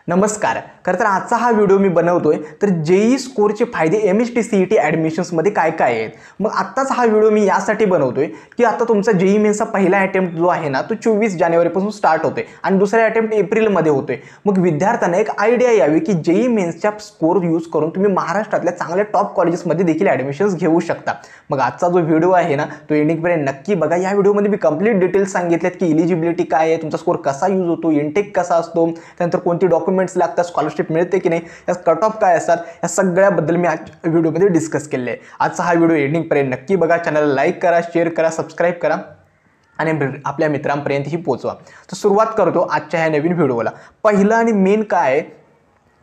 नमस्कार. खरं तर आजचा हा व्हिडिओ मी बनवतोय तर जेई स्कोरचे फायदे MST CET ॲडमिशन्समध्ये काय काय आहेत. मग आत्ताच हा व्हिडिओ मी यासाठी बनवतोय की आता तुमचा जेई मेन्सचा पहिला अटेम्प्ट जो आहे ना तो 24 जानेवारीपासून स्टार्ट होतोय आणि दुसरा अटेम्प्ट एप्रिलमध्ये होतोय. मग विद्यार्थ्यांना एक आयडिया यावी की जेई मेन्सच्या स्कोर यूज करून तुम्ही महाराष्ट्रातल्या चांगल्या टॉप कॉलेजेसमध्ये देखील ॲडमिशन्स घेऊ शकता. मग आजचा जो व्हिडिओ आहे ना तो एंडिंगपर्यंत नक्की बघा. या व्हिडिओमध्ये मी कंप्लीट डिटेल्स सांगितलेत की एलिजिबिलिटी काय आहे, तुमचा स्कोर कसा यूज होतो, इनटेक कसा असतो, त्यानंतर कोणती डॉक्युमेंट्स लागतात, स्कॉलरशिप मिळते की नाही, या कट ऑफ काय असतात, या सगळ्याबद्दल मी आज व्हिडिओमध्ये डिस्कस केले आहे. आजचा हा व्हिडिओ एंडिंगपर्यंत नक्की बघा. चॅनलला लाईक करा, शेअर करा, सबस्क्राईब करा आणि आपल्या मित्रांपर्यंतही पोहोचवा. तर सुरुवात करतो आजच्या ह्या नवीन व्हिडिओला. पहिलं आणि मेन काय आहे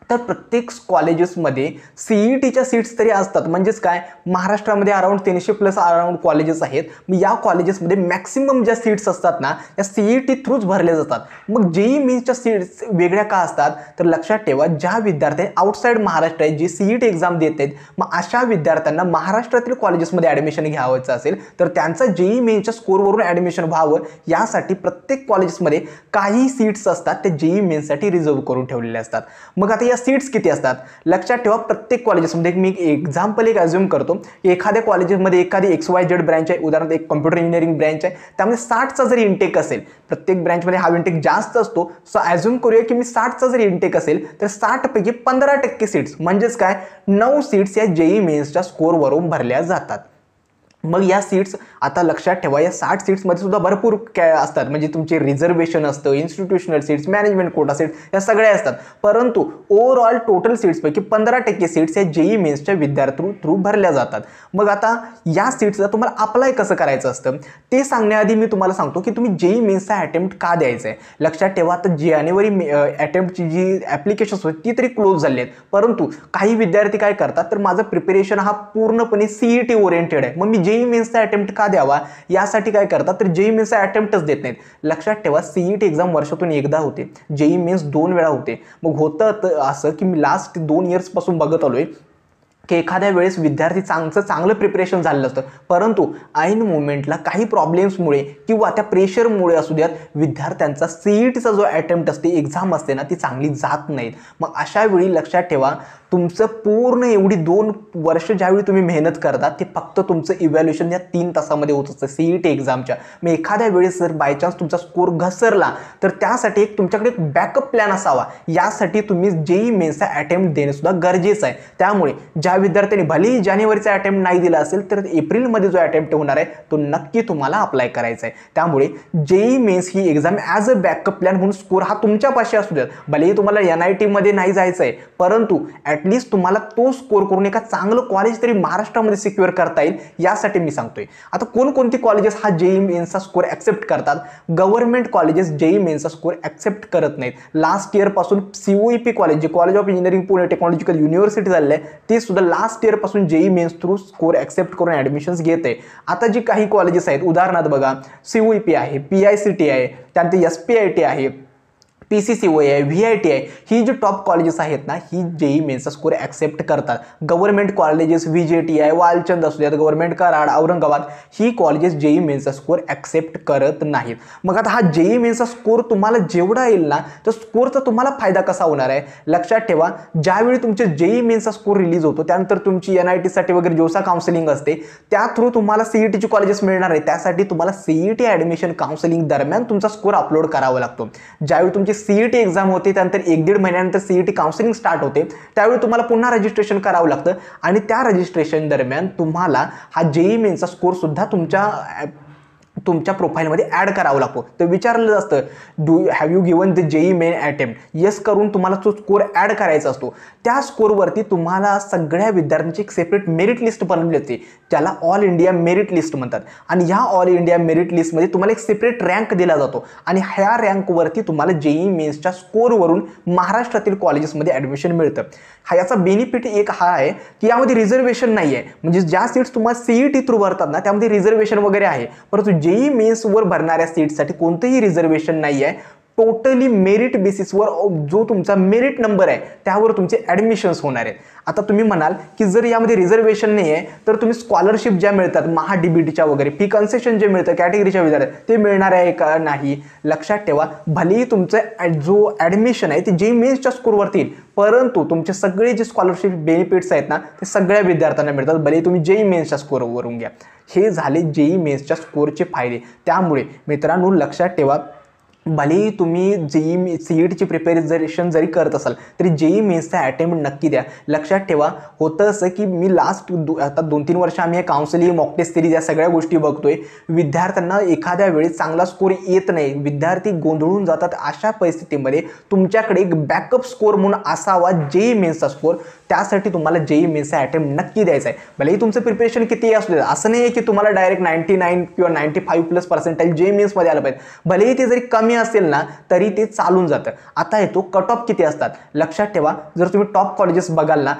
तर प्रत्येक कॉलेजेसमध्ये CETच्या सीट्स तरी असतात. म्हणजेच काय, महाराष्ट्रामध्ये अराउंड 300+ अराउंड कॉलेजेस आहेत. मग या कॉलेजेसमध्ये मॅक्सिमम ज्या सीट्स असतात ना त्या CET थ्रूच भरल्या जातात. मग जेई मेन्सच्या सीट्स वेगळ्या का असतात तर लक्षात ठेवा, ज्या विद्यार्थी आउटसाईड महाराष्ट्र आहेत जे CET एक्झाम देत आहेत, मग अशा विद्यार्थ्यांना महाराष्ट्रातील कॉलेजेसमध्ये ॲडमिशन घ्यावायचं असेल तर त्यांचा जेई मेन्सच्या स्कोरवरून ॲडमिशन व्हावं यासाठी प्रत्येक कॉलेजेसमध्ये काही सीट्स असतात त्या जेई मेन्ससाठी रिझर्व करून ठेवलेल्या असतात. मग आता सीट्स किती असतात लक्षात ठेवा. प्रत्येक कॉलेजेसमध्ये मी एक एक्झाम्पल अज्युम करतो. एखाद्या कॉलेजेसमध्ये एखादी XYZ ब्रँच आहे, उदाहरणार्थ एक कॉम्प्युटर इंजिनिअरिंग ब्रँच आहे, त्यामध्ये 60चा जरी इंटेक असेल, प्रत्येक ब्रँचमध्ये हा इंटेक जास्त असतो. सो अज्युम करूया की मी 60चा जरी इंटेक असेल तर 60 पैकी 15% सीट्स म्हणजेच काय 9 सीट्स या जेई मेन्सच्या स्कोरवरून भरल्या जातात. मग या सीट्स आता लक्षात ठेवा, या 60 सीट्समध्ये सुद्धा भरपूर काय असतात. म्हणजे तुमचे रिझर्वेशन असतं, institutional seats, management quota seats, या सगळ्या असतात. परंतु ओव्हरऑल टोटल सीट्सपैकी 15% सीट्स या जेई मेन्सच्या विद्यार्थी थ्रू भरल्या जातात. मग आता या सीट्सला तुम्हाला अप्लाय कसं करायचं असतं ते सांगण्याआधी मी तुम्हाला सांगतो की तुम्ही जेई मेन्सचा अटेम्प्ट का द्यायचा आहे. लक्षात ठेवा, आता जानेवारी अटेम्प्टची जी ॲप्लिकेशन्स होती ती तरी क्लोज झाली आहेत. परंतु काही विद्यार्थी काय करतात तर माझं प्रिपरेशन हा पूर्णपणे CET ओरिएंटेड आहे, मग मी जेई मेन्सचा अटेम्प्ट का द्यावा यासाठी काय करतात तर जेई मेन्सचा अटेम्प्टच देत नाहीत. लक्षात ठेवा, CET एक्झाम वर्षातून एकदा होते, जेई मेन्स 2 वेळा होते. मग होतं असं की मी लास्ट 2 इयर्स पासून बघत आलोय की एखाद्या वेळेस विद्यार्थी चांगलं प्रिपरेशन झालेलं असतं, परंतु ऐन मोमेंटला काही प्रॉब्लेम्समुळे किंवा त्या प्रेशरमुळे असू द्यात विद्यार्थ्यांचा CETचा जो अटेम्प्ट असते, एक्झाम असते ना, ती चांगली जात नाहीत. मग अशा वेळी लक्षात ठेवा, तुमचं पूर्ण एवढी 2 वर्ष ज्यावेळी तुम्ही मेहनत करता ते फक्त तुमचं इव्हॅल्युएशन या 3 तासामध्ये होत असतं CET एक्झामच्या. मग एखाद्या वेळेस जर बायचान्स तुमचा स्कोर घसरला तर त्यासाठी एक तुमच्याकडे एक बॅकअप प्लॅन असावा. यासाठी तुम्ही जेई मेन्सचा अटेम्प्ट देणे सुद्धा गरजेचं आहे. त्यामुळे ज्या विद्यार्थ्यांनी भलेही जानेवारीचा अटेम्प्ट नाही दिला असेल तर एप्रिलमध्ये जो अटेम्प्ट होणार आहे तो नक्की तुम्हाला अप्लाय करायचा आहे. त्यामुळे जेई मेन्स ही exam as a backup plan म्हणून स्कोर हा तुमच्यापाशी असू द्यात. भलेही तुम्हाला NIT मध्ये नाही जायचं आहे, परंतु ॲटलिस्ट तुम्हाला तो स्कोर करून एका चांगलं कॉलेज तरी महाराष्ट्रामध्ये सिक्युअर करता येईल यासाठी मी सांगतोय. आता कोणकोणती कॉलेजेस हा जेई मेन्सचा स्कोर ॲक्सेप्ट करतात. गव्हर्नमेंट कॉलेजेस जेई मेन्सचा स्कोर ॲक्सेप्ट करत नाहीत. लास्ट इयरपासून COEP कॉलेज, जे college of engineering Pune technological university झालेलं आहे, ते सुद्धा लास्ट इयरपासून JEE mains through score accept करून ॲडमिशन्स घेत आहे. आता जी काही कॉलेजेस आहेत, उदाहरणार्थ बघा, COEP आहे, PICT आहे, त्यानंतर SPIT आहे, PCCOA आहे, VIT आहे, ही जी टॉप कॉलेजेस आहेत ना ही जेई मेन्सचा स्कोर ॲक्सेप्ट करतात. गव्हर्नमेंट कॉलेजेस VJTI, वालचंद असू द्यात, गव्हर्नमेंट कराड, औरंगाबाद, ही कॉलेजेस जेई मेन्सचा स्कोर ॲक्सेप्ट करत नाहीत. मग आता हा जेई मेन्सचा स्कोर तुम्हाला जेवढा येईल ना तर स्कोरचा तुम्हाला फायदा कसा होणार आहे लक्षात ठेवा. ज्यावेळी तुमचे जेई मेन्सचा स्कोर रिलीज होतो त्यानंतर तुमची NIT साठी वगैरे जोसा काउन्सिलिंग असते, त्या थ्रू तुम्हाला CETची कॉलेजेस मिळणार आहे. त्यासाठी तुम्हाला CET ॲडमिशन काउन्सिलिंग दरम्यान तुमचा स्कोर अपलोड करावा लागतो. ज्यावेळी तुमची CET एक्झाम होते त्यानंतर 1-1.5 महिन्यानंतर CET काउन्सिलिंग स्टार्ट होते, त्यावेळी तुम्हाला पुन्हा रजिस्ट्रेशन करावं लागतं आणि त्या रजिस्ट्रेशन दरम्यान तुम्हाला हा जेई मेन्सचा स्कोर सुद्धा तुमच्या प्रोफाईलमध्ये ॲड करावं लागतो. तर विचारलं असतं, have you given the JEE Main attempt, yes करून तुम्हाला तो स्कोर ॲड करायचा असतो. त्या स्कोरवरती तुम्हाला सगळ्या विद्यार्थ्यांची एक सेपरेट मेरिट लिस्ट बनवली होती, त्याला ऑल इंडिया मेरिट लिस्ट म्हणतात. आणि ह्या ऑल इंडिया मेरिट लिस्टमध्ये तुम्हाला एक सेपरेट रँक दिला जातो आणि ह्या रँकवरती तुम्हाला जेई मेन्सच्या स्कोरवरून महाराष्ट्रातील कॉलेजेसमध्ये ॲडमिशन मिळतं. याचा बेनिफिट एक हा आहे की यामध्ये रिझर्वेशन नाही आहे. म्हणजे ज्या सीट्स तुम्हाला CET थ्रू भरतात ना त्यामध्ये रिझर्वेशन वगैरे आहे, परंतु जेई मेन्सवर भरणाऱ्या सीट्ससाठी कोणतंही रिझर्वेशन नाही आहे. टोटली मेरिट बेसिसवर जो तुमचा मेरिट नंबर आहे त्यावर तुमचे ॲडमिशन्स होणार आहेत. आता तुम्ही म्हणाल की जर यामध्ये रिझर्वेशन नाही आहे तर तुम्ही स्कॉलरशिप ज्या मिळतात महा DBTच्या वगैरे फी कन्सेशन जे मिळतं कॅटेगरीच्या विद्यार्थ्यांना ते मिळणार आहे का नाही. लक्षात ठेवा, भलेही तुमचं जो ॲडमिशन आहे ते JEE मेन्सच्या स्कोरवरती येईल, परंतु तुमचे सगळे जे स्कॉलरशिप बेनिफिट्स आहेत ना ते सगळ्या विद्यार्थ्यांना मिळतात, भलेही तुम्ही JEE मेन्सच्या स्कोरवरून घ्या. हे झाले JEE मेन्सच्या स्कोरचे फायदे. त्यामुळे मित्रांनो लक्षात ठेवा, भलेही तुम्ही JEE CETची प्रिपरेशन जरी करत असाल तरी JEE मेन्सचा अटेम्प्ट नक्की द्या. लक्षात ठेवा, होतं असं की मी आता 2-3 वर्ष आम्ही हे काउन्सिलिंग मॉक टेस्ट सिरीज या सगळ्या गोष्टी बघतोय. विद्यार्थ्यांना एखाद्या वेळी चांगला स्कोर येत नाही, विद्यार्थी गोंधळून जातात. अशा परिस्थितीमध्ये तुमच्याकडे एक बॅकअप स्कोर म्हणून असावा JEE मेन्सचा स्कोर. त्यासाठी तुम्हाला JEE मेन्सचा अटेम्प्ट नक्की द्यायचा आहे. भलेही तुमचं प्रिपरेशन किती असू दे, असं नाही आहे की तुम्हाला डायरेक्ट 99 किंवा 95+ पर्सेंटाईल JEE मेन्समध्ये आलं पाहिजे. भलेही ते जरी कमी असेल ना तरी ते चालून जातं. आता येतो कट ऑफ किती असतात. लक्षात ठेवा, जर तुम्ही टॉप कॉलेजेस बघाल ना,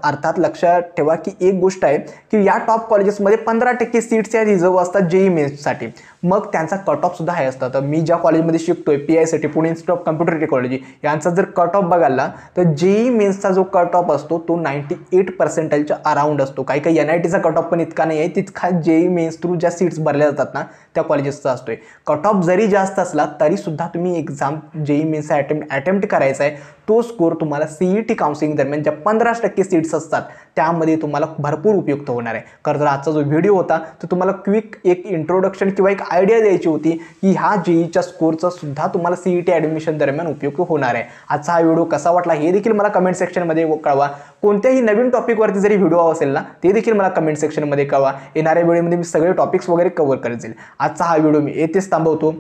अर्थात लक्षात ठेवा की एक गोष्ट आहे की या टॉप कॉलेजेसमध्ये 15% सीट्स या रिझर्व असतात JEE मेन्ससाठी. मग त्यांचा कट ऑफ सुद्धा हाय असतात. तर मी ज्या कॉलेजमध्ये शिकतोय PICT Pune institute of computer technology, यांचा जर कट ऑफ बघाल ना तर JEE मेन्सचा जो कट ऑफ असतो तो 98 पर्सेंटाईलच्या अराउंड असतो. काही NITचा कट ऑफ पण इतका नाही आहे, तितका JEE मेन्स थ्रू ज्या सीट्स भरल्या जातात ना त्या कॉलेजेसचा असतोय. कट ऑफ जरी जास्त असला तरी सुद्धा तुम्ही एक्झाम JEE मेन्सचा अटेम्प्ट करायचा आहे. तो स्कोर तुम्हाला CET काउन्सिलिंग दरम्यान ज्या 15% सीट्स असतात त्यामध्ये तुम्हाला भरपूर उपयुक्त होणार आहे. कारण जर आजचा जो व्हिडिओ होता तो तुम्हाला क्विक एक इंट्रोडक्शन किंवा एक आयडिया द्यायची होती की ह्या JEEच्या स्कोरचा सुद्धा तुम्हाला CET ॲडमिशन दरम्यान उपयोग होणार आहे. आजचा हा व्हिडिओ कसा वाटला हे देखील मला कमेंट सेक्शनमध्ये कळवा. कोणत्याही नवीन टॉपिकवरती जरी व्हिडिओ असेल ना ते देखील मला कमेंट सेक्शनमध्ये कळवा. येणाऱ्या व्हिडिओमध्ये मी सगळे टॉपिक्स वगैरे कव्हर करत जाईल. आजचा हा व्हिडिओ मी येथेच थांबवतो.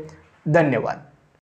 धन्यवाद.